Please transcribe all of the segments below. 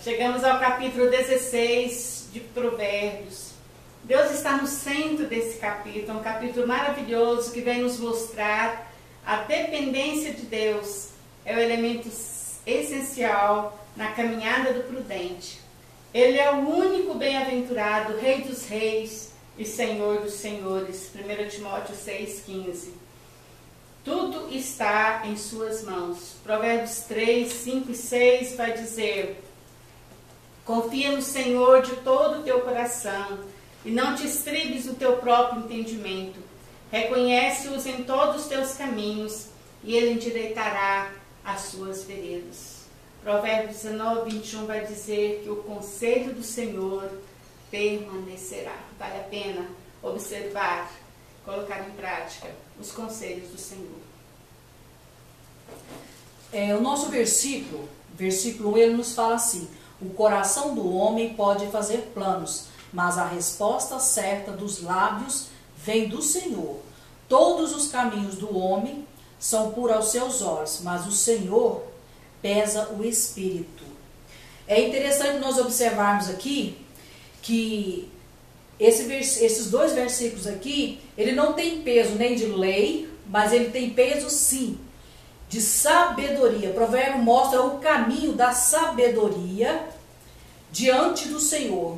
Chegamos ao capítulo 16 de Provérbios. Deus está no centro desse capítulo, é um capítulo maravilhoso que vem nos mostrar a dependência de Deus. É o elemento essencial na caminhada do prudente. Ele é o único bem-aventurado, Rei dos reis e Senhor dos senhores. 1 Timóteo 6,15. Tudo está em suas mãos. Provérbios 3, 5 e 6 vai dizer: confia no Senhor de todo o teu coração e não te estribes no teu próprio entendimento. Reconhece-os em todos os teus caminhos e ele endireitará as suas veredas. Provérbios 19, 21 vai dizer que o conselho do Senhor permanecerá. Vale a pena observar, colocar em prática os conselhos do Senhor. O nosso versículo 1, ele nos fala assim: o coração do homem pode fazer planos, mas a resposta certa dos lábios vem do Senhor. Todos os caminhos do homem são puros aos seus olhos, mas o Senhor pesa o espírito. É interessante nós observarmos aqui que esses dois versículos aqui, ele não tem peso nem de lei, mas ele tem peso sim de sabedoria. O provérbio mostra o caminho da sabedoria diante do Senhor.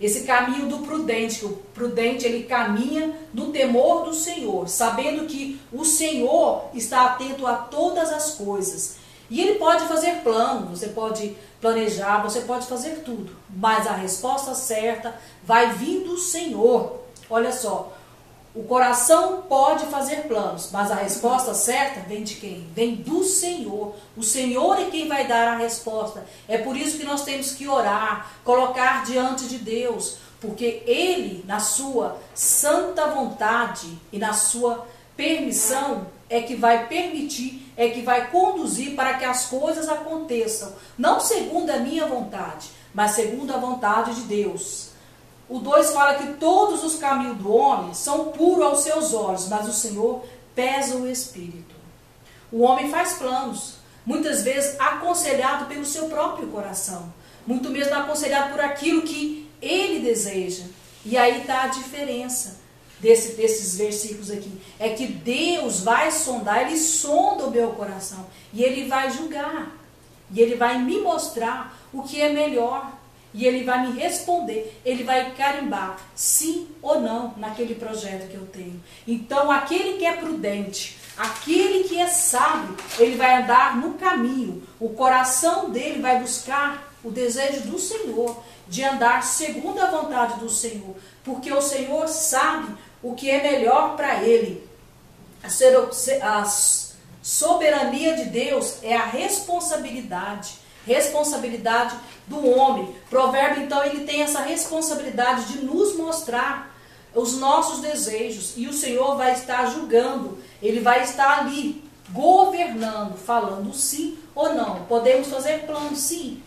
Esse caminho do prudente, que o prudente ele caminha no temor do Senhor, sabendo que o Senhor está atento a todas as coisas. E ele pode fazer plano, você pode planejar, você pode fazer tudo, mas a resposta certa vai vir do Senhor. Olha só, o coração pode fazer planos, mas a resposta certa vem de quem? Vem do Senhor. O Senhor é quem vai dar a resposta. É por isso que nós temos que orar, colocar diante de Deus, porque Ele, na sua santa vontade e na sua permissão, é que vai permitir, é que vai conduzir para que as coisas aconteçam, não segundo a minha vontade, mas segundo a vontade de Deus. O 2 fala que todos os caminhos do homem são puros aos seus olhos, mas o Senhor pesa o espírito. O homem faz planos, muitas vezes aconselhado pelo seu próprio coração, muito mesmo aconselhado por aquilo que ele deseja. E aí está a diferença desses versículos aqui. É que Deus vai sondar, Ele sonda o meu coração. E Ele vai julgar. E Ele vai me mostrar o que é melhor. E Ele vai me responder. Ele vai carimbar sim ou não naquele projeto que eu tenho. Então, aquele que é prudente, aquele que é sábio, ele vai andar no caminho. O coração dele vai buscar o desejo do Senhor, de andar segundo a vontade do Senhor. Porque o Senhor sabe o que é melhor para ele. A soberania de Deus é a responsabilidade do homem. Provérbio, então, ele tem essa responsabilidade de nos mostrar os nossos desejos. E o Senhor vai estar julgando, ele vai estar ali, governando, falando sim ou não. Podemos fazer planos, sim,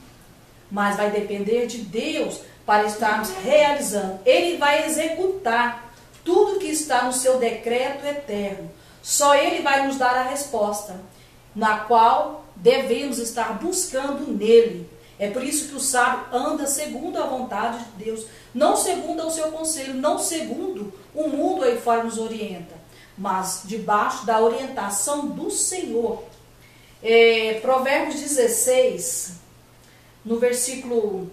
mas vai depender de Deus para estarmos realizando. Ele vai executar tudo que está no seu decreto eterno. Só Ele vai nos dar a resposta, na qual devemos estar buscando nele. É por isso que o sábio anda segundo a vontade de Deus, não segundo o seu conselho, não segundo o mundo aí fora nos orienta, mas debaixo da orientação do Senhor. Provérbios 16, no versículo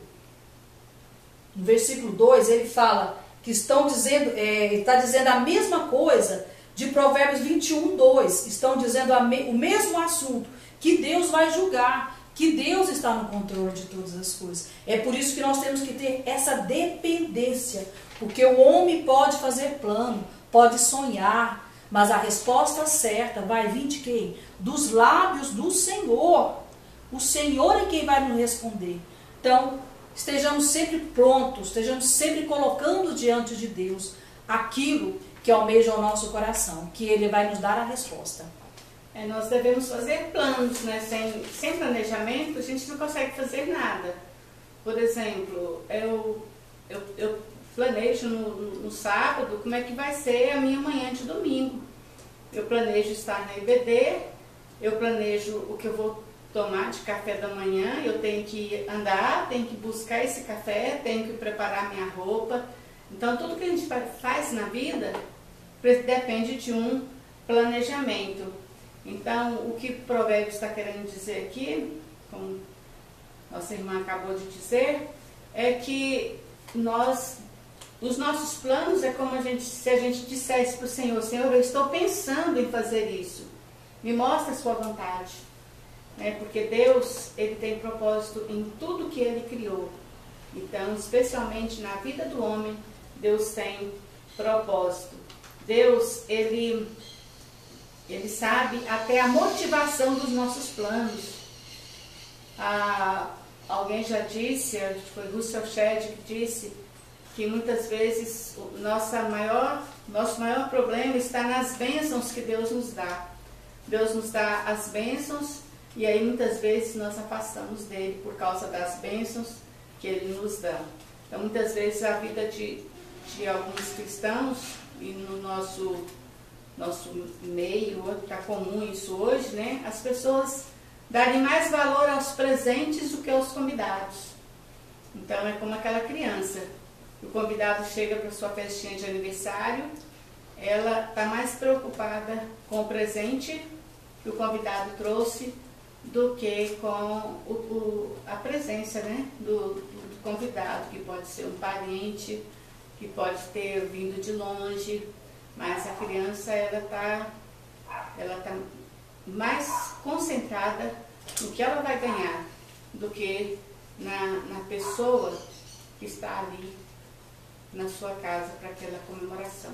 2, ele fala que está dizendo a mesma coisa de Provérbios 21, 2. Estão dizendo o mesmo assunto, que Deus vai julgar, que Deus está no controle de todas as coisas. É por isso que nós temos que ter essa dependência, porque o homem pode fazer plano, pode sonhar, mas a resposta certa vai vir de quem? Dos lábios do Senhor. O Senhor é quem vai nos responder. Então, estejamos sempre prontos, estejamos sempre colocando diante de Deus aquilo que almeja o nosso coração, que Ele vai nos dar a resposta. Nós devemos fazer planos, né? Sem planejamento a gente não consegue fazer nada. Por exemplo, eu planejo no sábado como é que vai ser a minha manhã de domingo. Eu planejo estar na IBD, eu planejo o que eu vou tomar de café da manhã, eu tenho que andar, tenho que buscar esse café, tenho que preparar minha roupa. Então, tudo que a gente faz na vida depende de um planejamento. Então, o que Provérbios está querendo dizer aqui, como nossa irmã acabou de dizer, é que os nossos planos é como se a gente dissesse para o Senhor: Senhor, eu estou pensando em fazer isso, me mostra a sua vontade. Porque Deus, Ele tem propósito em tudo que Ele criou. Então, especialmente na vida do homem, Deus tem propósito. Deus, Ele sabe até a motivação dos nossos planos. Alguém já disse, acho que foi Russell Shedd que disse, que muitas vezes o nosso maior problema está nas bênçãos que Deus nos dá. Deus nos dá as bênçãos e aí muitas vezes nós afastamos dele por causa das bênçãos que ele nos dá. Então muitas vezes a vida de alguns cristãos, e no nosso meio, está comum isso hoje, né? As pessoas darem mais valor aos presentes do que aos convidados. Então é como aquela criança. O convidado chega para sua festinha de aniversário, ela está mais preocupada com o presente que o convidado trouxe do que com a presença, né, do convidado, que pode ser um parente, que pode ter vindo de longe, mas a criança ela tá mais concentrada no que ela vai ganhar do que na pessoa que está ali na sua casa para aquela comemoração.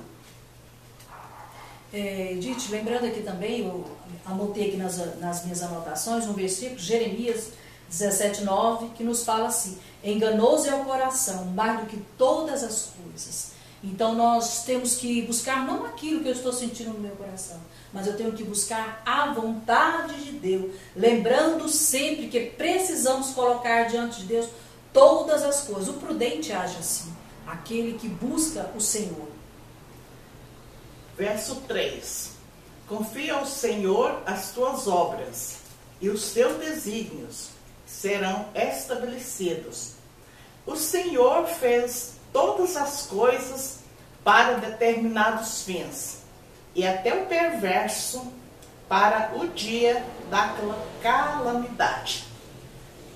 Edith, lembrando aqui também, eu anotei aqui nas minhas anotações um versículo, Jeremias 17:9, que nos fala assim: enganoso é o coração, mais do que todas as coisas. Então nós temos que buscar não aquilo que eu estou sentindo no meu coração, mas eu tenho que buscar a vontade de Deus, lembrando sempre que precisamos colocar diante de Deus todas as coisas. O prudente age assim, aquele que busca o Senhor. Verso 3: confia ao Senhor as tuas obras, e os teus desígnios serão estabelecidos. O Senhor fez todas as coisas para determinados fins, e até o perverso para o dia da calamidade.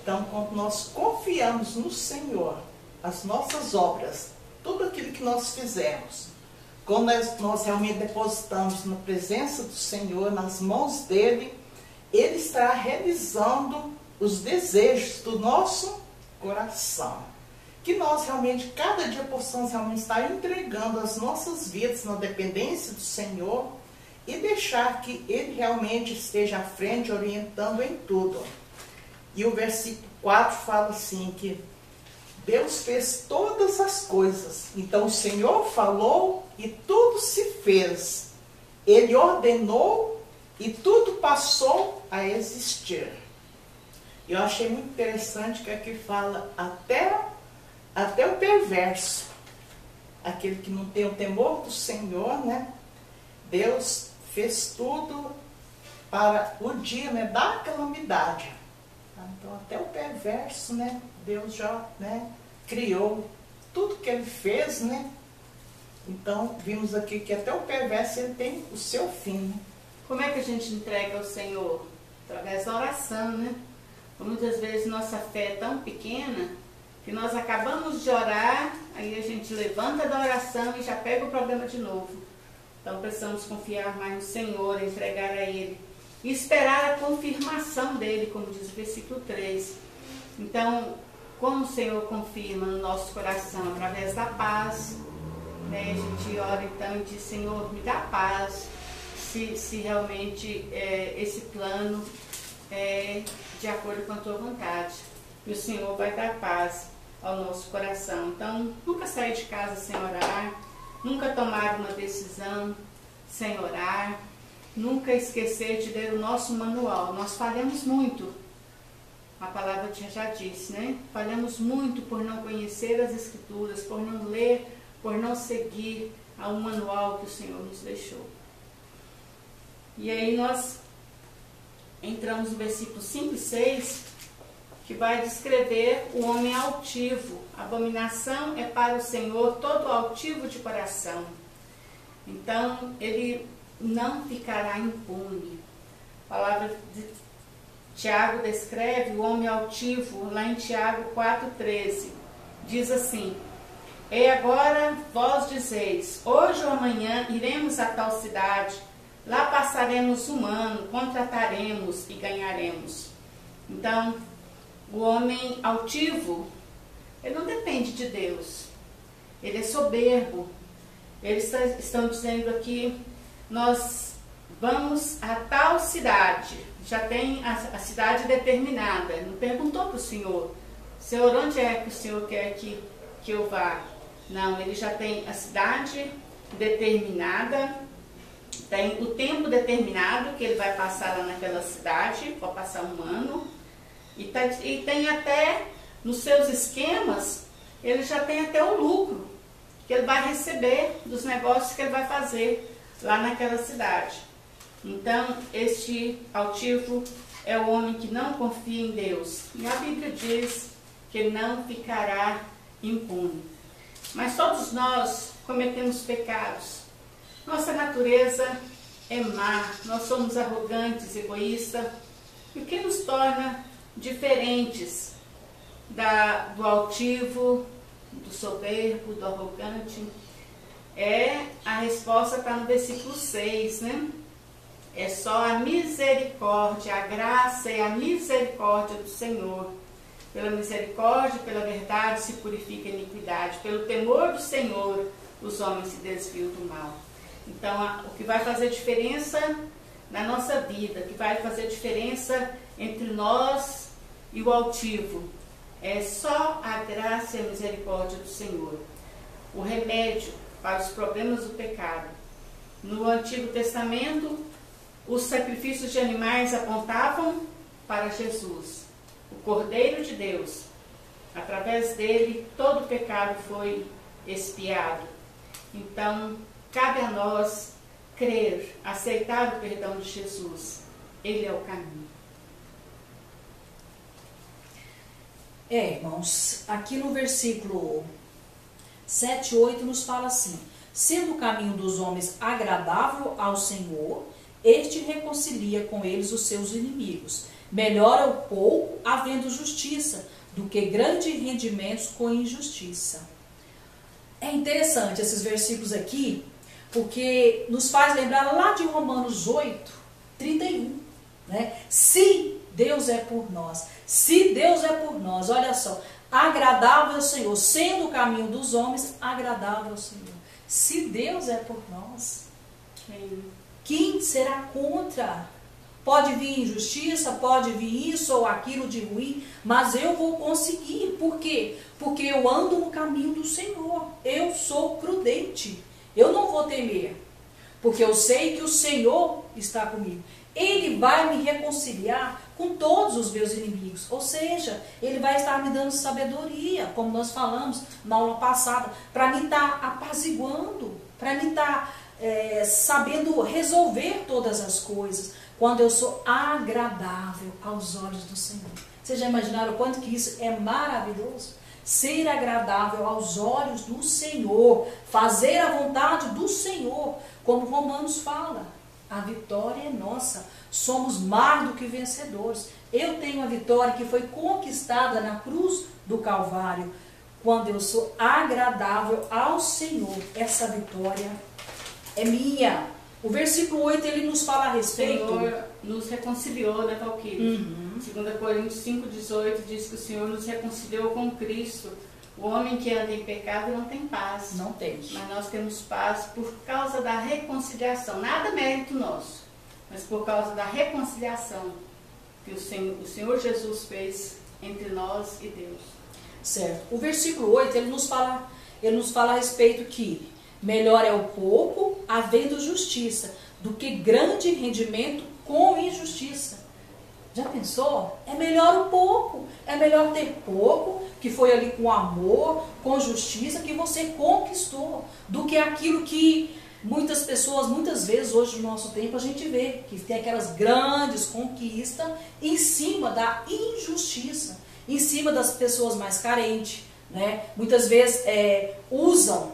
Então, quando nós confiamos no Senhor, as nossas obras, tudo aquilo que nós fizemos, quando nós realmente depositamos na presença do Senhor, nas mãos dele, ele estará realizando os desejos do nosso coração. Que nós realmente, cada dia, possamos realmente estar entregando as nossas vidas na dependência do Senhor e deixar que ele realmente esteja à frente, orientando em tudo. E o versículo 4 fala assim, que Deus fez todas as coisas. Então o Senhor falou e tudo se fez. Ele ordenou e tudo passou a existir. Eu achei muito interessante que aqui fala até o perverso, aquele que não tem o temor do Senhor, né? Deus fez tudo para o dia, né, da calamidade. Então até o perverso, né, Deus já, né, criou tudo que ele fez, né? Então vimos aqui que até o perverso ele tem o seu fim, né? Como é que a gente entrega ao Senhor? Através da oração, né? Muitas vezes nossa fé é tão pequena que nós acabamos de orar, aí a gente levanta da oração e já pega o problema de novo. Então precisamos confiar mais no Senhor, entregar a Ele e esperar a confirmação dele, como diz o versículo 3. Então, como o Senhor confirma no nosso coração? Através da paz, né? A gente ora então e diz: Senhor, me dá paz, se realmente esse plano é de acordo com a tua vontade. E o Senhor vai dar paz ao nosso coração. Então, nunca sair de casa sem orar, nunca tomar uma decisão sem orar, nunca esquecer de ler o nosso manual. Nós falhamos muito, a palavra já disse, né? Falhamos muito por não conhecer as Escrituras, por não ler, por não seguir ao manual que o Senhor nos deixou. E aí nós entramos no versículo 5 e 6, que vai descrever o homem altivo. Abominação é para o Senhor todo altivo de coração. Então, ele não ficará impune. A palavra de Tiago descreve o homem altivo, lá em Tiago 4,13. Diz assim: E agora vós dizeis, hoje ou amanhã iremos a tal cidade, lá passaremos um ano, contrataremos e ganharemos. Então, o homem altivo, ele não depende de Deus. Ele é soberbo. Eles estão dizendo aqui, nós vamos a tal cidade. Já tem a cidade determinada. Não perguntou para o Senhor, Senhor, onde é que o Senhor quer que eu vá? Não, ele já tem a cidade determinada, tem o tempo determinado que ele vai passar lá naquela cidade, vai passar um ano, e tem até, nos seus esquemas, ele já tem até o lucro que ele vai receber dos negócios que ele vai fazer lá naquela cidade. Então, este altivo é o homem que não confia em Deus. E a Bíblia diz que não ficará impune. Mas todos nós cometemos pecados. Nossa natureza é má, nós somos arrogantes, egoístas. E o que nos torna diferentes do altivo, do soberbo, do arrogante? A resposta está no versículo 6, né? É só a misericórdia, a graça e a misericórdia do Senhor. Pela misericórdia, pela verdade se purifica a iniquidade. Pelo temor do Senhor, os homens se desviam do mal. Então, o que vai fazer diferença na nossa vida, o que vai fazer diferença entre nós e o altivo, é só a graça e a misericórdia do Senhor. O remédio para os problemas do pecado. No Antigo Testamento, os sacrifícios de animais apontavam para Jesus, o Cordeiro de Deus. Através dele, todo o pecado foi expiado. Então, cabe a nós crer, aceitar o perdão de Jesus. Ele é o caminho. Irmãos, aqui no versículo 7 e 8 nos fala assim: sendo o caminho dos homens agradável ao Senhor, este reconcilia com eles os seus inimigos. Melhor é o pouco havendo justiça, do que grandes rendimentos com injustiça. É interessante esses versículos aqui, porque nos faz lembrar lá de Romanos 8, 31, né? Se Deus é por nós, se Deus é por nós, olha só, agradável ao Senhor, sendo o caminho dos homens agradável ao Senhor. Se Deus é por nós, quem será contra? Pode vir injustiça, pode vir isso ou aquilo de ruim, mas eu vou conseguir. Por quê? Porque eu ando no caminho do Senhor. Eu sou prudente. Eu não vou temer, porque eu sei que o Senhor está comigo. Ele vai me reconciliar com todos os meus inimigos. Ou seja, Ele vai estar me dando sabedoria, como nós falamos na aula passada, para me estar apaziguando, para me estar sabendo resolver todas as coisas, quando eu sou agradável aos olhos do Senhor. Vocês já imaginaram o quanto que isso é maravilhoso? Ser agradável aos olhos do Senhor, fazer a vontade do Senhor, como Romanos fala. A vitória é nossa, somos mais do que vencedores. Eu tenho a vitória que foi conquistada na cruz do Calvário. Quando eu sou agradável ao Senhor, essa vitória é minha. O versículo 8, ele nos fala a respeito. O Senhor nos reconciliou, né, Valquíria? 2 Coríntios 5,18 diz que o Senhor nos reconciliou com Cristo. O homem que anda em pecado não tem paz. Não tem. Mas nós temos paz por causa da reconciliação. Nada mérito nosso, mas por causa da reconciliação que o Senhor Jesus fez entre nós e Deus. Certo. O versículo 8, ele nos fala a respeito que melhor é o pouco, havendo justiça, do que grande rendimento com injustiça. Já pensou? É melhor o pouco. É melhor ter pouco, que foi ali com amor, com justiça, que você conquistou, do que aquilo que Muitas pessoas, muitas vezes, hoje no nosso tempo, a gente vê que tem aquelas grandes conquistas em cima da injustiça, em cima das pessoas mais carentes, né? Muitas vezes usam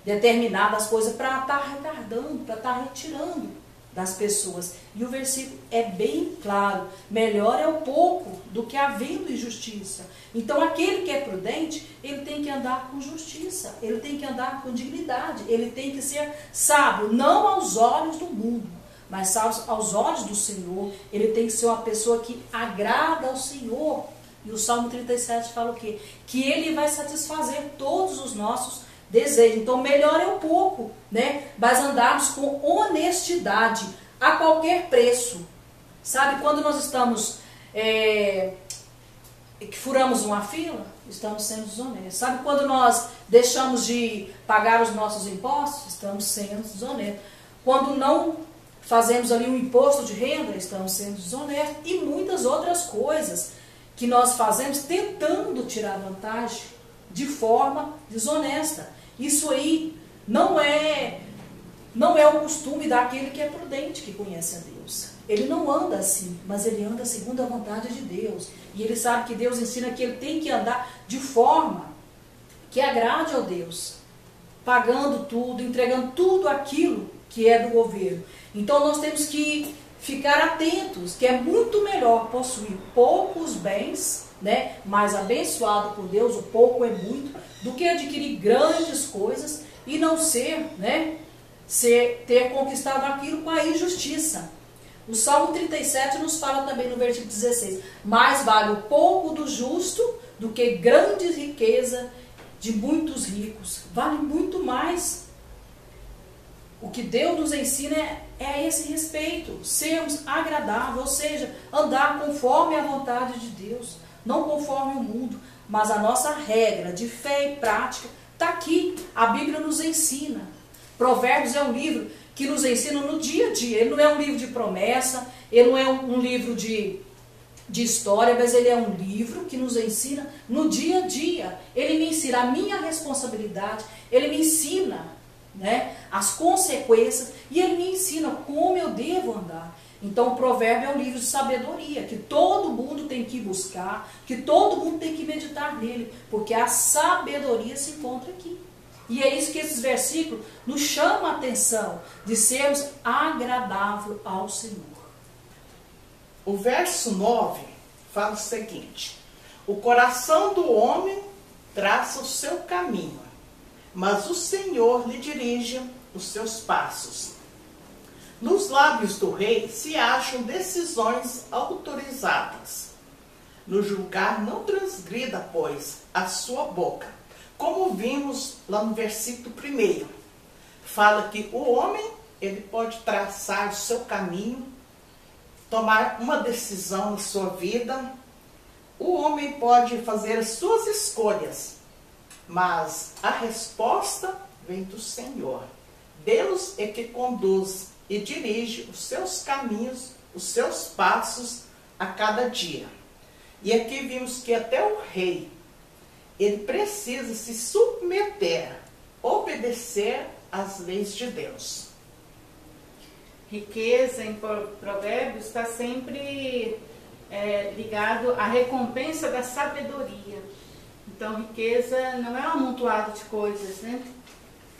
determinadas coisas para estar retardando, para estar retirando das pessoas. E o versículo é bem claro: melhor é o pouco do que havendo injustiça. Então aquele que é prudente, ele tem que andar com justiça, ele tem que andar com dignidade, ele tem que ser sábio, não aos olhos do mundo, mas sábio aos olhos do Senhor. Ele tem que ser uma pessoa que agrada ao Senhor. E o Salmo 37 fala o quê? Que ele vai satisfazer todos os nossos desejos. Então melhor é o pouco, né? Mas andarmos com honestidade a qualquer preço. Sabe, quando nós estamos que furamos uma fila, estamos sendo desonestos. Sabe, quando nós deixamos de pagar os nossos impostos, estamos sendo desonestos. Quando não fazemos ali um imposto de renda, estamos sendo desonestos. E muitas outras coisas que nós fazemos tentando tirar vantagem de forma desonesta. Isso aí não é o costume daquele que é prudente, que conhece a Deus. Ele não anda assim, mas ele anda segundo a vontade de Deus. E ele sabe que Deus ensina que ele tem que andar de forma que agrade ao Deus, pagando tudo, entregando tudo aquilo que é do governo. Então nós temos que ficar atentos, que é muito melhor possuir poucos bens, né, mas abençoado por Deus, o pouco é muito, do que adquirir grandes coisas e não ter conquistado aquilo com a injustiça. O Salmo 37 nos fala também no versículo 16: mais vale o pouco do justo do que grande riqueza de muitos ricos. Vale muito mais. O que Deus nos ensina é a esse respeito, sermos agradáveis, ou seja, andar conforme a vontade de Deus, não conforme o mundo, mas a nossa regra de fé e prática está aqui. A Bíblia nos ensina. Provérbios é um livro que nos ensina no dia a dia. Ele não é um livro de promessa, ele não é um livro de história, mas ele é um livro que nos ensina no dia a dia. Ele me ensina a minha responsabilidade, ele me ensina, né, as consequências, e ele me ensina como eu devo andar. Então o provérbio é um livro de sabedoria, que todo mundo tem que buscar, que todo mundo tem que meditar nele, porque a sabedoria se encontra aqui. E é isso que esses versículos nos chamam a atenção, de sermos agradável ao Senhor. O verso 9 fala o seguinte: o coração do homem traça o seu caminho, mas o Senhor lhe dirige os seus passos. Nos lábios do rei se acham decisões autorizadas. No julgar não transgrida, pois, a sua boca. Como vimos lá no versículo 1, fala que o homem, ele pode traçar o seu caminho, tomar uma decisão na sua vida. O homem pode fazer as suas escolhas, mas a resposta vem do Senhor. Deus é que conduz e dirige os seus caminhos, os seus passos a cada dia. E aqui vimos que até o rei, ele precisa se submeter, obedecer às leis de Deus. Riqueza em Provérbios está sempre ligado à recompensa da sabedoria. Então, riqueza não é um amontoado de coisas, né?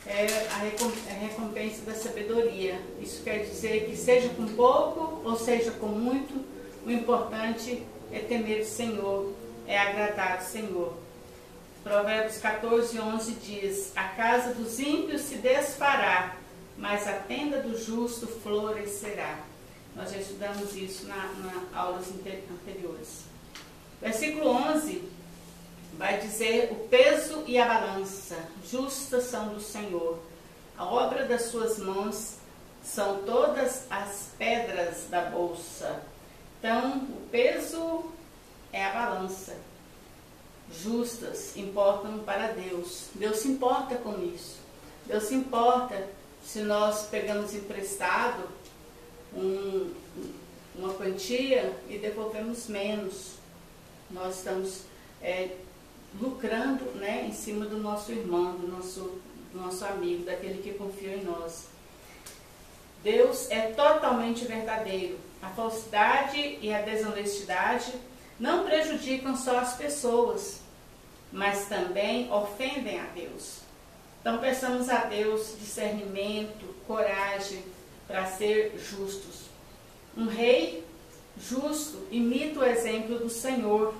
É a recompensa da sabedoria. Isso quer dizer que seja com pouco ou seja com muito, o importante é temer o Senhor, é agradar o Senhor. Provérbios 14:11 diz: a casa dos ímpios se desfará, mas a tenda do justo florescerá. Nós já estudamos isso nas aulas anteriores. Versículo 11 vai dizer: o peso e a balança justas são do Senhor. A obra das suas mãos são todas as pedras da bolsa. Então, o peso é a balança. Justas importam para Deus. Deus se importa com isso. Deus se importa se nós pegamos emprestado uma quantia e devolvemos menos. Nós estamos lucrando, né, em cima do nosso irmão, do nosso nosso amigo, daquele que confia em nós. Deus é totalmente verdadeiro. A falsidade e a desonestidade não prejudicam só as pessoas, mas também ofendem a Deus. Então peçamos a Deus discernimento, coragem para ser justos. Um rei justo imita o exemplo do Senhor.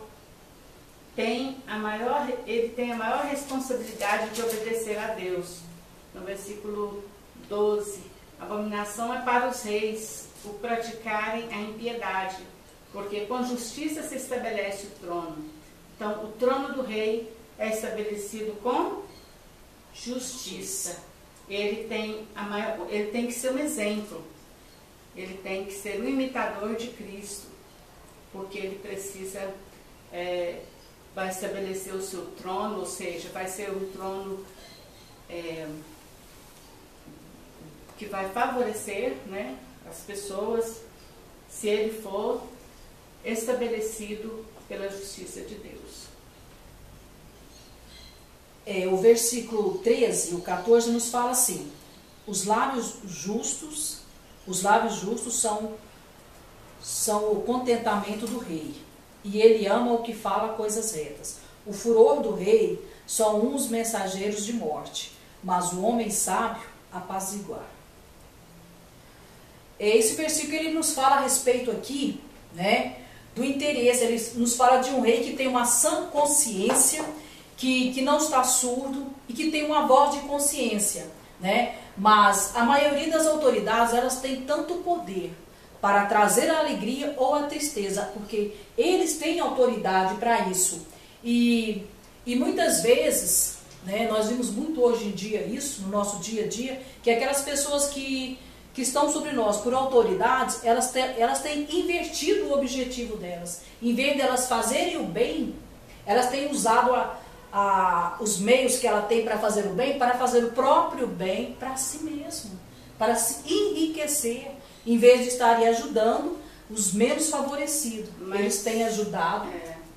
Ele tem a maior responsabilidade de obedecer a Deus. No versículo 12, abominação é para os reis o praticarem a impiedade, porque com justiça se estabelece o trono. Então, o trono do rei é estabelecido com justiça. Ele tem que ser um exemplo. Ele tem que ser um imitador de Cristo, porque ele precisa, vai estabelecer o seu trono, ou seja, vai ser um trono que vai favorecer, né, as pessoas, se ele for estabelecido pela justiça de Deus. O versículo 13, o 14 nos fala assim: os lábios justos são o contentamento do rei, e ele ama o que fala coisas retas. O furor do rei são uns mensageiros de morte, mas o homem sábio apaziguar. Esse versículo ele nos fala a respeito aqui, né, do interesse. Ele nos fala de um rei que tem uma sã consciência, que não está surdo e que tem uma voz de consciência, né? Mas a maioria das autoridades, elas têm tanto poder para trazer a alegria ou a tristeza, porque eles têm autoridade para isso. E muitas vezes, né, nós vimos muito hoje em dia isso, no nosso dia a dia, que aquelas pessoas que estão sobre nós por autoridades, elas têm invertido o objetivo delas. Em vez de elas fazerem o bem, elas têm usado os meios que ela tem para fazer o bem, para fazer o próprio bem para si mesmo, para se enriquecer, em vez de estarem ajudando os menos favorecidos. Mas eles têm ajudado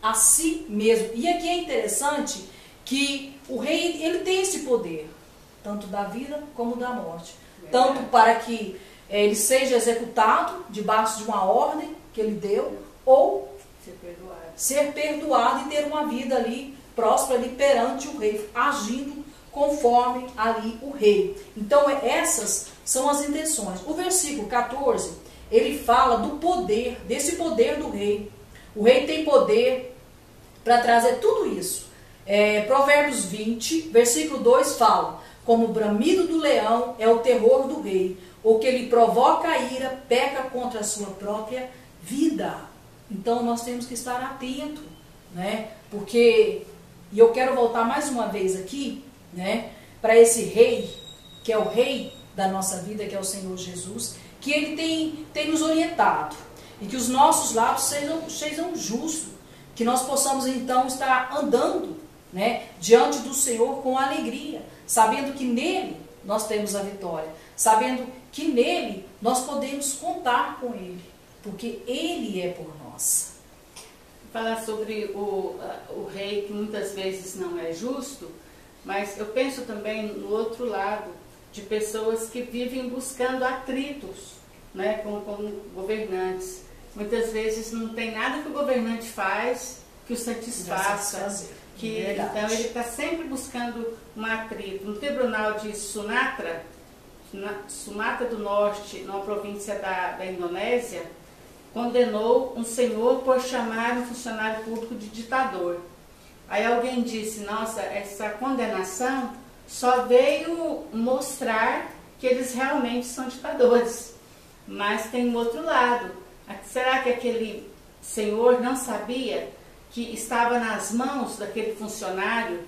a si mesmo. E aqui é interessante que o rei, ele tem esse poder, tanto da vida como da morte. Tanto para que ele seja executado debaixo de uma ordem que ele deu, ou ser perdoado e ter uma vida ali próspera ali perante o rei, agindo conforme ali o rei. Então essas são as intenções. O versículo 14, ele fala do poder, desse poder do rei. O rei tem poder para trazer tudo isso. Provérbios 20, versículo 2 fala: como o bramido do leão é o terror do rei, o que lhe provoca a ira peca contra a sua própria vida. Então nós temos que estar atentos, né? Porque, e eu quero voltar mais uma vez aqui, né, para esse rei, que é o rei da nossa vida, que é o Senhor Jesus, que ele tem nos orientado, e que os nossos lábios sejam justos, que nós possamos então estar andando, né, diante do Senhor com alegria, sabendo que nele nós temos a vitória, sabendo que nele nós podemos contar com ele, porque ele é por nós. Falar sobre o rei que muitas vezes não é justo, mas eu penso também no outro lado, de pessoas que vivem buscando atritos, né, com governantes. Muitas vezes não tem nada que o governante faz que o satisfaça. Então ele está sempre buscando um atrito. No tribunal de Sumatra do Norte, numa província da Indonésia, condenou um senhor por chamar um funcionário público de ditador. Aí alguém disse: nossa, essa condenação só veio mostrar que eles realmente são ditadores. Mas tem um outro lado. Será que aquele senhor não sabia que estava nas mãos daquele funcionário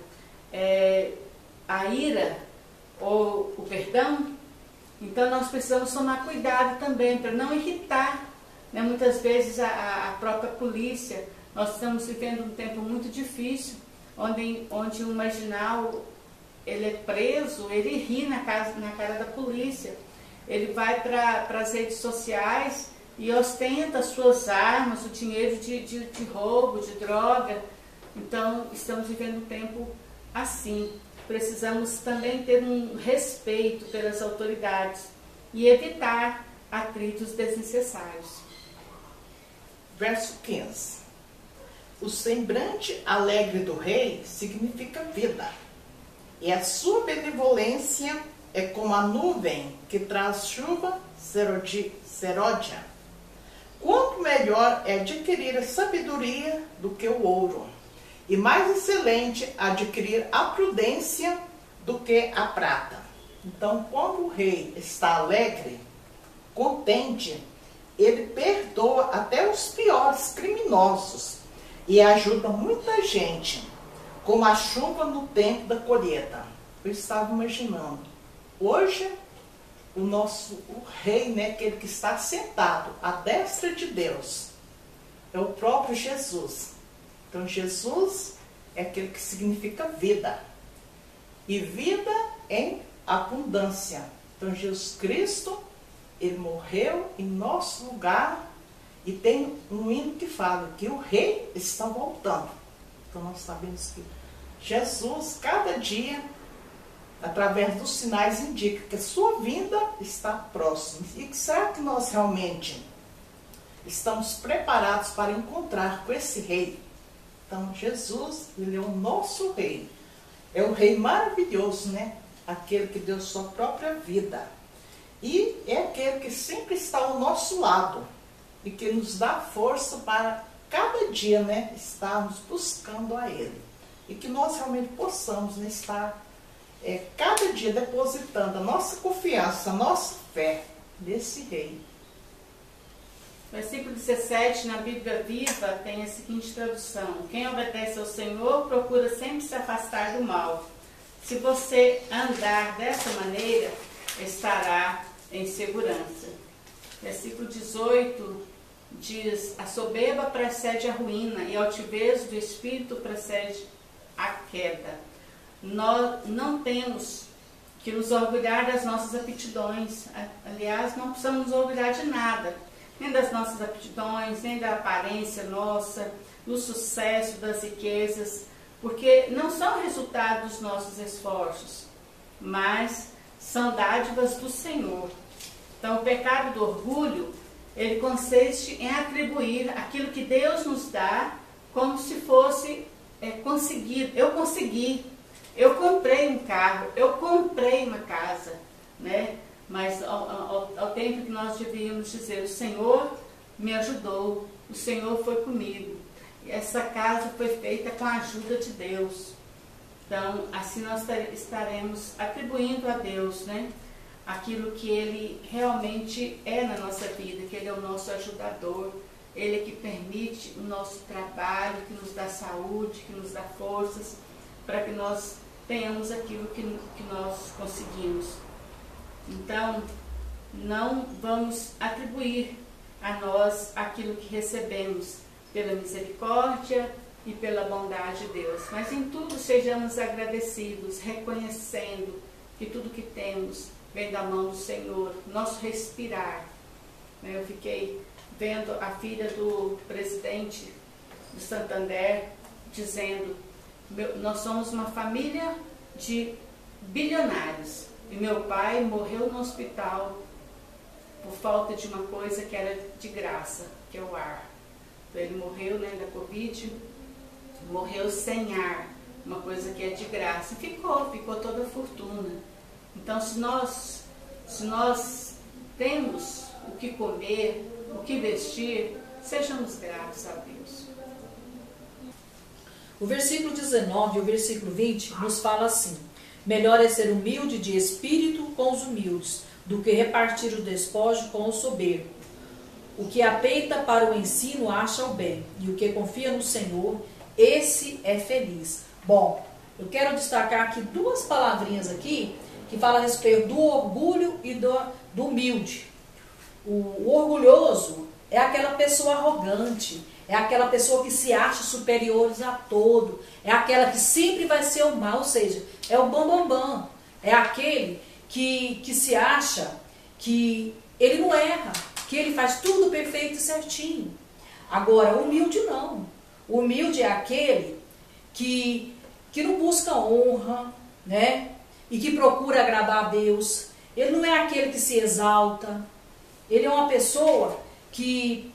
a ira ou o perdão? Então nós precisamos tomar cuidado também para não irritar, né, muitas vezes a própria polícia. Nós estamos vivendo um tempo muito difícil, onde um marginal ele é preso, ele ri na cara da polícia. Ele vai para as redes sociais e ostenta as suas armas, o dinheiro de roubo, de droga. Então, estamos vivendo um tempo assim, precisamos também ter um respeito pelas autoridades e evitar atritos desnecessários. Verso 15. O semblante alegre do rei significa vida, e a sua benevolência é como a nuvem que traz chuva seródia. Quanto melhor é adquirir a sabedoria do que o ouro, e mais excelente adquirir a prudência do que a prata. Então, quando o rei está alegre, contente, ele perdoa até os piores criminosos e ajuda muita gente, como a chuva no tempo da colheita. Eu estava imaginando, hoje o rei, né, aquele que está sentado à destra de Deus, é o próprio Jesus. Então Jesus é aquele que significa vida, e vida em abundância. Então Jesus Cristo, ele morreu em nosso lugar, e tem um hino que fala que o rei está voltando. Então nós sabemos que Jesus, cada dia, através dos sinais, indica que a sua vinda está próxima. E será que nós realmente estamos preparados para encontrar com esse rei? Então Jesus, ele é o nosso rei. É o rei maravilhoso, né? Aquele que deu sua própria vida. E é aquele que sempre está ao nosso lado e que nos dá força para cada dia, né, estarmos buscando a Ele. E que nós realmente possamos, né, estar cada dia depositando a nossa confiança, a nossa fé nesse Rei. Versículo 17, na Bíblia Viva, tem a seguinte tradução: quem obedece ao Senhor procura sempre se afastar do mal. Se você andar dessa maneira, estará em segurança. Versículo 18 diz: a soberba precede a ruína e a altivez do espírito precede a queda. Nós não temos que nos orgulhar das nossas aptidões. Aliás, não precisamos nos orgulhar de nada, nem das nossas aptidões, nem da aparência nossa, do sucesso, das riquezas, porque não são resultado dos nossos esforços, mas são dádivas do Senhor. Então, o pecado do orgulho, ele consiste em atribuir aquilo que Deus nos dá como se fosse conseguido. Eu consegui, eu comprei um carro, eu comprei uma casa, né? Mas ao tempo que nós deveríamos dizer: o Senhor me ajudou, o Senhor foi comigo, e essa casa foi feita com a ajuda de Deus. Então, assim nós estaremos atribuindo a Deus, né, aquilo que Ele realmente é na nossa vida, que Ele é o nosso ajudador, Ele é que permite o nosso trabalho, que nos dá saúde, que nos dá forças, para que nós tenhamos aquilo que nós conseguimos. Então, não vamos atribuir a nós aquilo que recebemos pela misericórdia e pela bondade de Deus, mas em tudo sejamos agradecidos, reconhecendo que tudo que temos vem da mão do Senhor, nosso respirar. Eu fiquei vendo a filha do presidente do Santander dizendo: nós somos uma família de bilionários e meu pai morreu no hospital por falta de uma coisa que era de graça, que é o ar. Então, ele morreu, né, da Covid, morreu sem ar, uma coisa que é de graça, e ficou toda a fortuna. Então, se nós temos o que comer, o que vestir, sejamos gratos a Deus. O versículo 19 e o versículo 20 nos fala assim: melhor é ser humilde de espírito com os humildes, do que repartir o despojo com o soberbo. O que apeita para o ensino acha o bem, e o que confia no Senhor, esse é feliz. Bom, eu quero destacar aqui duas palavrinhas aqui, que falam a respeito do orgulho e do humilde. O orgulhoso é aquela pessoa arrogante, é aquela pessoa que se acha superiores a todo, é aquela que sempre vai ser o mal, ou seja, é o bambambam, é aquele que se acha que ele não erra, que ele faz tudo perfeito e certinho. Agora, o humilde não. O humilde é aquele que que não busca honra, né? E que procura agradar a Deus. Ele não é aquele que se exalta. Ele é uma pessoa que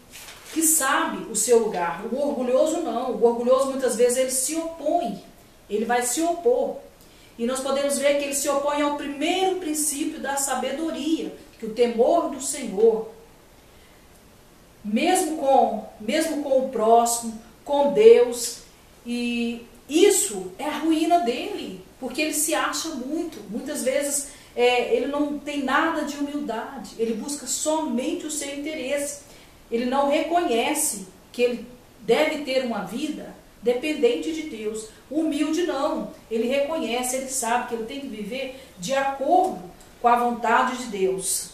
sabe o seu lugar. O orgulhoso não. O orgulhoso muitas vezes ele se opõe. Ele vai se opor. E nós podemos ver que ele se opõe ao primeiro princípio da sabedoria, que o temor do Senhor, mesmo com o próximo, com Deus, e isso é a ruína dele, porque ele se acha muito. Muitas vezes ele não tem nada de humildade, ele busca somente o seu interesse. Ele não reconhece que ele deve ter uma vida dependente de Deus. Humilde não, ele reconhece, ele sabe que ele tem que viver de acordo com a vontade de Deus.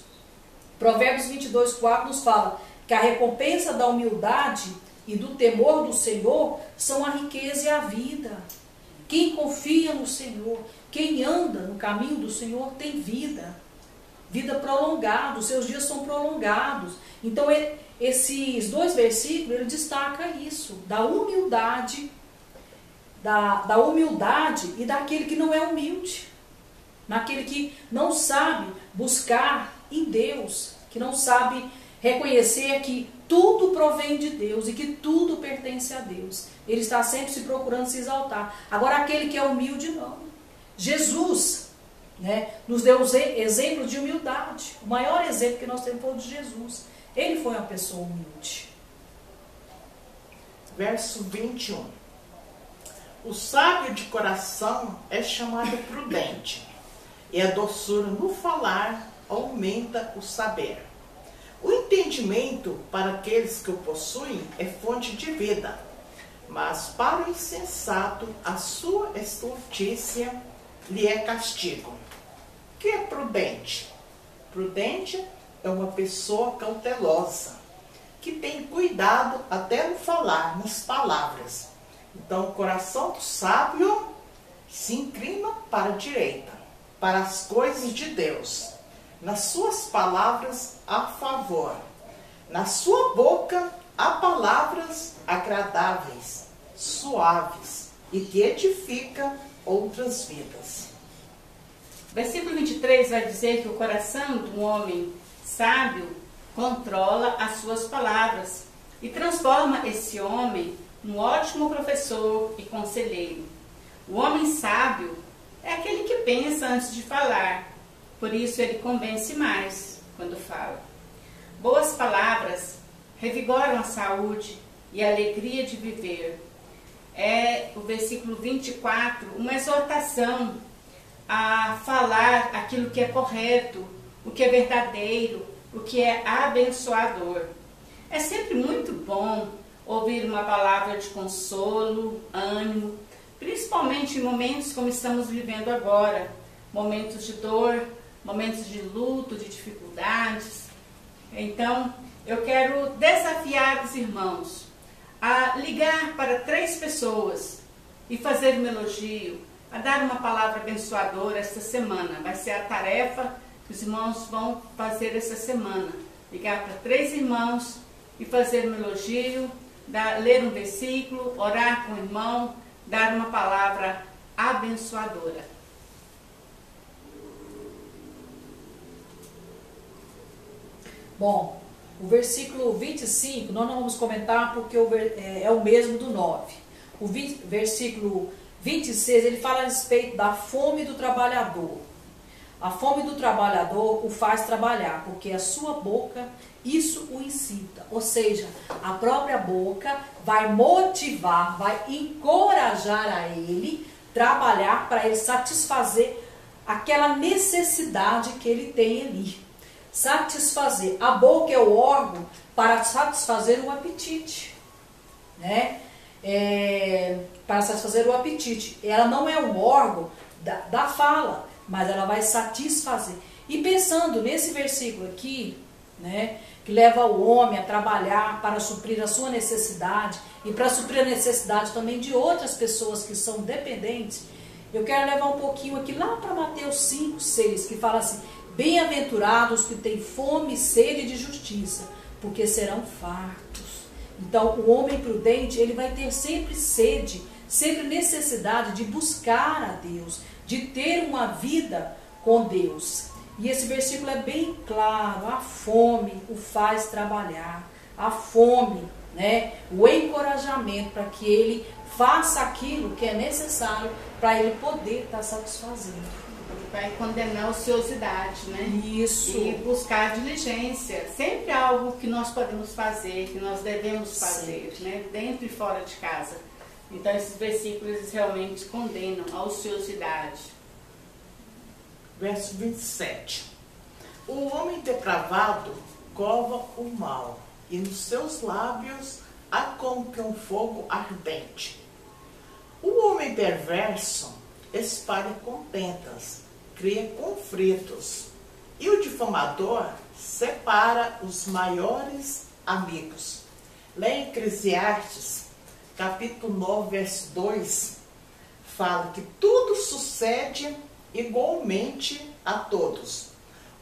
Provérbios 22:4 nos fala que a recompensa da humildade e do temor do Senhor são a riqueza e a vida. Quem confia no Senhor, quem anda no caminho do Senhor tem vida. Vida prolongada, os seus dias são prolongados. Então esses dois versículos, ele destaca isso, da humildade, da humildade e daquele que não é humilde. Naquele que não sabe buscar em Deus, que não sabe reconhecer que tudo provém de Deus e que tudo pertence a Deus. Ele está sempre se procurando se exaltar. Agora aquele que é humilde não. Jesus, né, nos deu exemplo de humildade. O maior exemplo que nós temos foi o de Jesus. Ele foi uma pessoa humilde. Verso 21. O sábio de coração é chamado prudente, e a doçura no falar aumenta o saber. O entendimento para aqueles que o possuem é fonte de vida, mas para o insensato a sua estultícia lhe é castigo. O que é prudente? Prudente é uma pessoa cautelosa, que tem cuidado até no falar, nas palavras. Então o coração do sábio se inclina para a direita, para as coisas de Deus. Nas suas palavras há favor. Na sua boca há palavras agradáveis, suaves e que edificam outras vidas. Versículo 23 vai dizer que o coração do homem sábio controla as suas palavras e transforma esse homem num ótimo professor e conselheiro. O homem sábio é aquele que pensa antes de falar, por isso ele convence mais quando fala. Boas palavras revigoram a saúde e a alegria de viver. É o versículo 24, uma exortação a falar aquilo que é correto, o que é verdadeiro, o que é abençoador. É sempre muito bom ouvir uma palavra de consolo, ânimo, principalmente em momentos como estamos vivendo agora, momentos de dor, momentos de luto, de dificuldades. Então, eu quero desafiar os irmãos a ligar para 3 pessoas e fazer um elogio, a dar uma palavra abençoadora esta semana. Vai ser a tarefa que os irmãos vão fazer essa semana. Ligar para 3 irmãos e fazer um elogio, ler um versículo, orar com o irmão, dar uma palavra abençoadora. Bom, o versículo 25, nós não vamos comentar porque é o mesmo do 9. O versículo 26, ele fala a respeito da fome do trabalhador. A fome do trabalhador o faz trabalhar, porque a sua boca, isso o incita. Ou seja, a própria boca vai motivar, vai encorajar a ele trabalhar para ele satisfazer aquela necessidade que ele tem ali. Satisfazer. A boca é o órgão para satisfazer o apetite, né? Para satisfazer o apetite. Ela não é um órgão da fala, mas ela vai satisfazer. E pensando nesse versículo aqui, né, que leva o homem a trabalhar para suprir a sua necessidade e para suprir a necessidade também de outras pessoas que são dependentes, eu quero levar um pouquinho aqui lá para Mateus 5:6, que fala assim: bem-aventurados que têm fome e sede de justiça, porque serão fartos. Então, o homem prudente, ele vai ter sempre sede, sempre necessidade de buscar a Deus, de ter uma vida com Deus. E esse versículo é bem claro: a fome o faz trabalhar, a fome, né, o encorajamento para que ele faça aquilo que é necessário para ele poder estar satisfazendo. Vai condenar a ociosidade, né? Isso. E buscar diligência. Sempre algo que nós podemos fazer, que nós devemos fazer, né? Dentro e fora de casa. Então esses versículos eles realmente condenam a ociosidade. Verso 27. O homem depravado cova o mal, e nos seus lábios há como que um fogo ardente. O homem perverso espalha contendas, cria conflitos, e o difamador separa os maiores amigos. Lá em Eclesiastes, capítulo 9, verso 2, fala que tudo sucede igualmente a todos.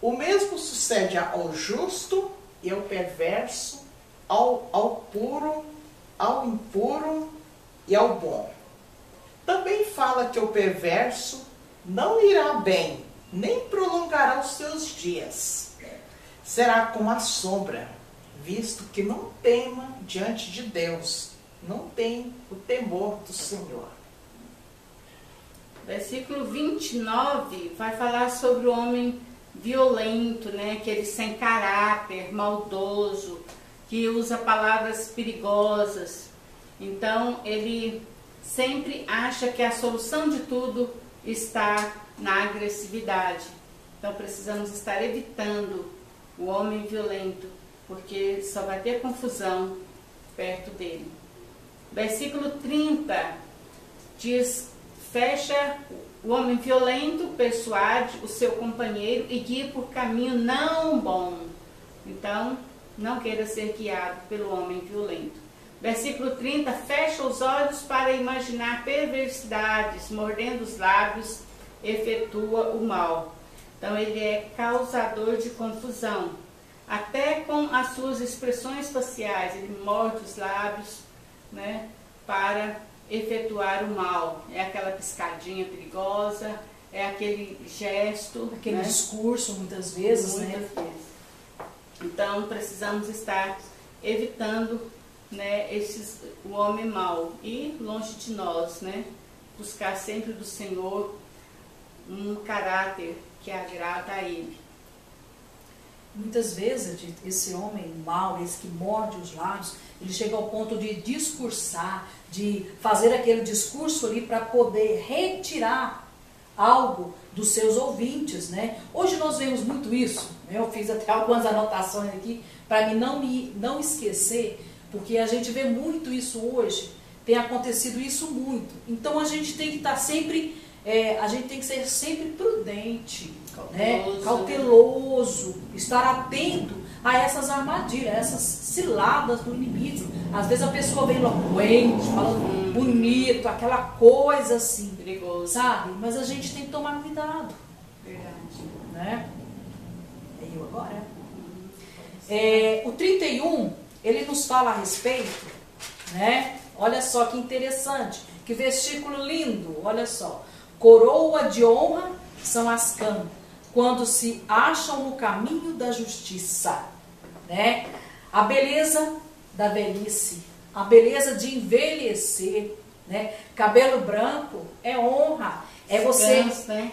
O mesmo sucede ao justo e ao perverso, ao puro, ao impuro e ao bom. Também fala que o perverso não irá bem, nem prolongará os seus dias. Será como a sombra, visto que não tema diante de Deus, não tem o temor do Senhor. Versículo 29 vai falar sobre o homem violento, né? Aquele sem caráter, maldoso, que usa palavras perigosas. Então, ele sempre acha que a solução de tudo está na agressividade. Então, precisamos estar evitando o homem violento, porque só vai ter confusão perto dele. Versículo 30 diz: fecha o homem violento, persuade o seu companheiro e guia por caminho não bom. Então, não queira ser guiado pelo homem violento. Versículo 30, fecha os olhos para imaginar perversidades, mordendo os lábios, efetua o mal. Então, ele é causador de confusão. Até com as suas expressões faciais, ele morde os lábios, né, para efetuar o mal. É aquela piscadinha perigosa, é aquele gesto, aquele, né, discurso, muitas vezes. Então, precisamos estar evitando, né, o homem mau e longe de nós, né, buscar sempre do Senhor um caráter que agrada a Ele. Muitas vezes esse homem mau, esse que morde os lábios, ele chega ao ponto de discursar, de fazer aquele discurso ali para poder retirar algo dos seus ouvintes, né? Hoje nós vemos muito isso, né? Eu fiz até algumas anotações aqui para mim não esquecer, porque a gente vê muito isso hoje, tem acontecido isso muito. Então a gente tem que estar sempre, a gente tem que ser sempre prudente, cauteloso, estar atento a essas armadilhas, a essas ciladas do inimigo. Às vezes a pessoa vem eloquente, falando bonito, aquela coisa assim, perigoso, sabe? Mas a gente tem que tomar cuidado. Verdade. Né? É eu agora. O 31, ele nos fala a respeito, né? Olha só que interessante, que versículo lindo, olha só. Coroa de honra são as camas, quando se acham no caminho da justiça, né? A beleza da velhice, a beleza de envelhecer, né? Cabelo branco é honra, é você, né?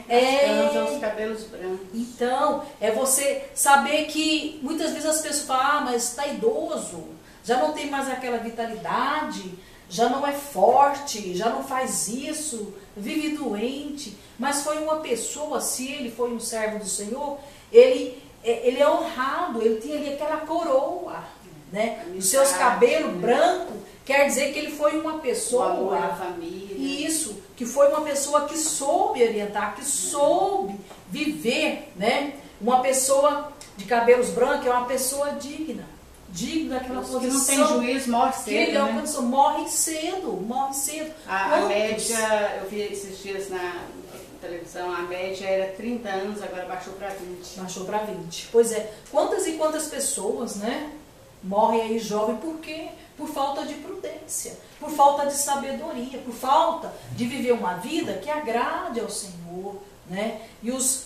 Os cabelos brancos. Então, é você saber que muitas vezes as pessoas falam: mas está idoso, já não tem mais aquela vitalidade, já não é forte, já não faz isso, vive doente. Mas foi uma pessoa, se ele foi um servo do Senhor, ele é honrado, ele tem ali aquela coroa, né? Os seus cabelos brancos, quer dizer que ele foi uma pessoa, o amor à família. Isso, que foi uma pessoa que soube orientar, que soube viver, né? Uma pessoa de cabelos brancos é uma pessoa digna daquela posição. Que não tem juízo, morre cedo, né? Morre cedo. A média, eu vi esses dias na televisão, a média era 30 anos, agora baixou para 20. Baixou para 20. Pois é, quantas e quantas pessoas, né? morre aí jovem, por quê? Por falta de prudência, por falta de sabedoria, por falta de viver uma vida que agrade ao Senhor, né? E os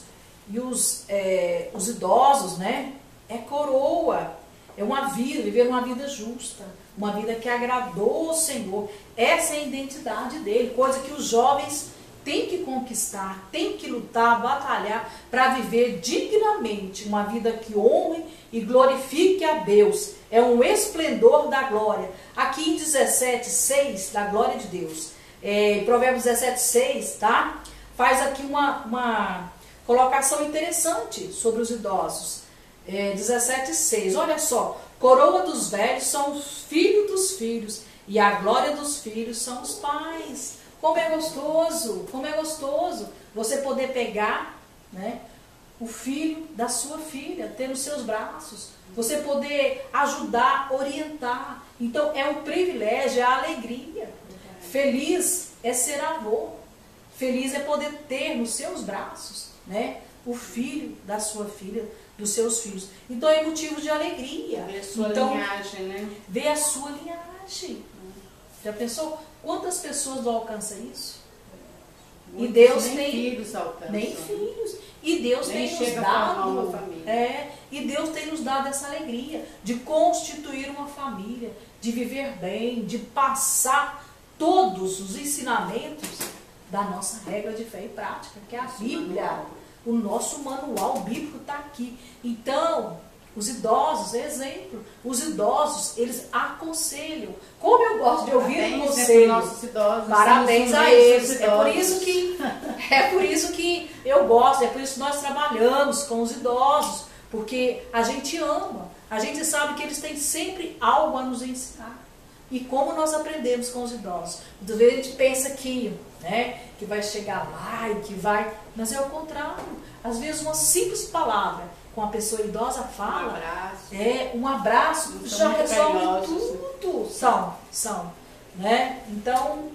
idosos, né? É coroa, é uma vida, viver uma vida justa, uma vida que agradou ao Senhor. Essa é a identidade dele, coisa que os jovens têm que conquistar, têm que lutar, batalhar para viver dignamente uma vida que honre e glorifique a Deus. É um esplendor da glória. Aqui em 17:6, da glória de Deus, em Provérbios 17:6, tá? Faz aqui uma colocação interessante sobre os idosos. 17:6, olha só, coroa dos velhos são os filhos dos filhos, e a glória dos filhos são os pais. Como é gostoso você poder pegar, né, o filho da sua filha, ter nos seus braços, você poder ajudar, orientar. Então é um privilégio, é a alegria. Feliz é ser avô, feliz é poder ter nos seus braços, né, o filho da sua filha, dos seus filhos. Então é motivo de alegria. Ver a sua linhagem, né? Ver a sua linhagem. Já pensou quantas pessoas não alcançam isso? Muitos, e Deus nem tem filhos alcançam. nem filhos. E Deus Nem tem nos chega a formar uma dado, família. e Deus tem nos dado essa alegria de constituir uma família, de viver bem, de passar todos os ensinamentos da nossa regra de fé e prática, que é a Bíblia. O nosso manual bíblico está aqui. Então, os idosos, exemplo, os idosos, eles aconselham. Como eu gosto de ouvir o conselho. Nossos idosos, parabéns a eles. É por isso que eu gosto, é por isso que nós trabalhamos com os idosos, porque a gente ama, a gente sabe que eles têm sempre algo a nos ensinar. E como nós aprendemos com os idosos? Muitas vezes a gente pensa que, né, que vai chegar lá e que vai... Mas é o contrário. Às vezes uma simples palavra com a pessoa idosa fala, um abraço já resolve tudo. São. Né? Então,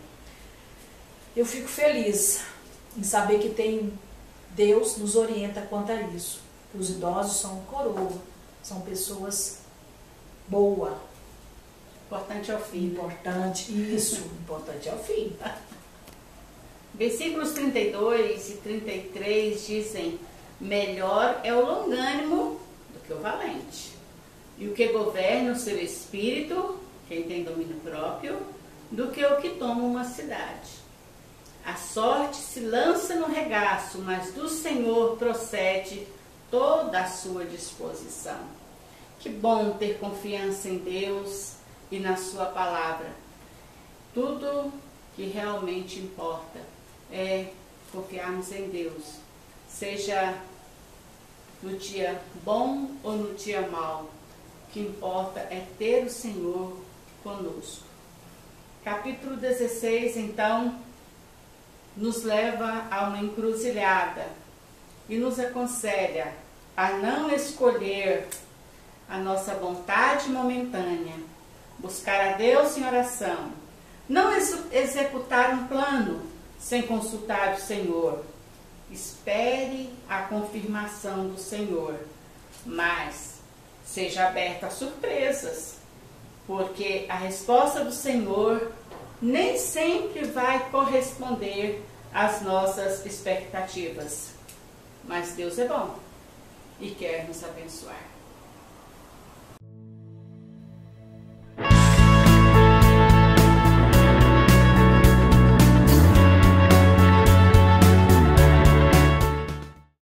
eu fico feliz em saber que tem Deus nos orienta quanto a isso. Os idosos são coroa, são pessoas boas. Importante é o fim. Importante é o fim. Versículos 32 e 33 dizem: melhor é o longânimo do que o valente, e o que governa o seu espírito, quem tem domínio próprio, do que o que toma uma cidade. A sorte se lança no regaço, mas do Senhor procede toda a sua disposição. Que bom ter confiança em Deus e na sua palavra. Tudo que realmente importa é confiarmos em Deus, seja no dia bom ou no dia mau. O que importa é ter o Senhor conosco. Capítulo 16, então, nos leva a uma encruzilhada e nos aconselha a não escolher a nossa vontade momentânea, buscar a Deus em oração, não executar um plano sem consultar o Senhor. Espere a confirmação do Senhor, mas seja aberto a surpresas, porque a resposta do Senhor nem sempre vai corresponder às nossas expectativas. Mas Deus é bom e quer nos abençoar.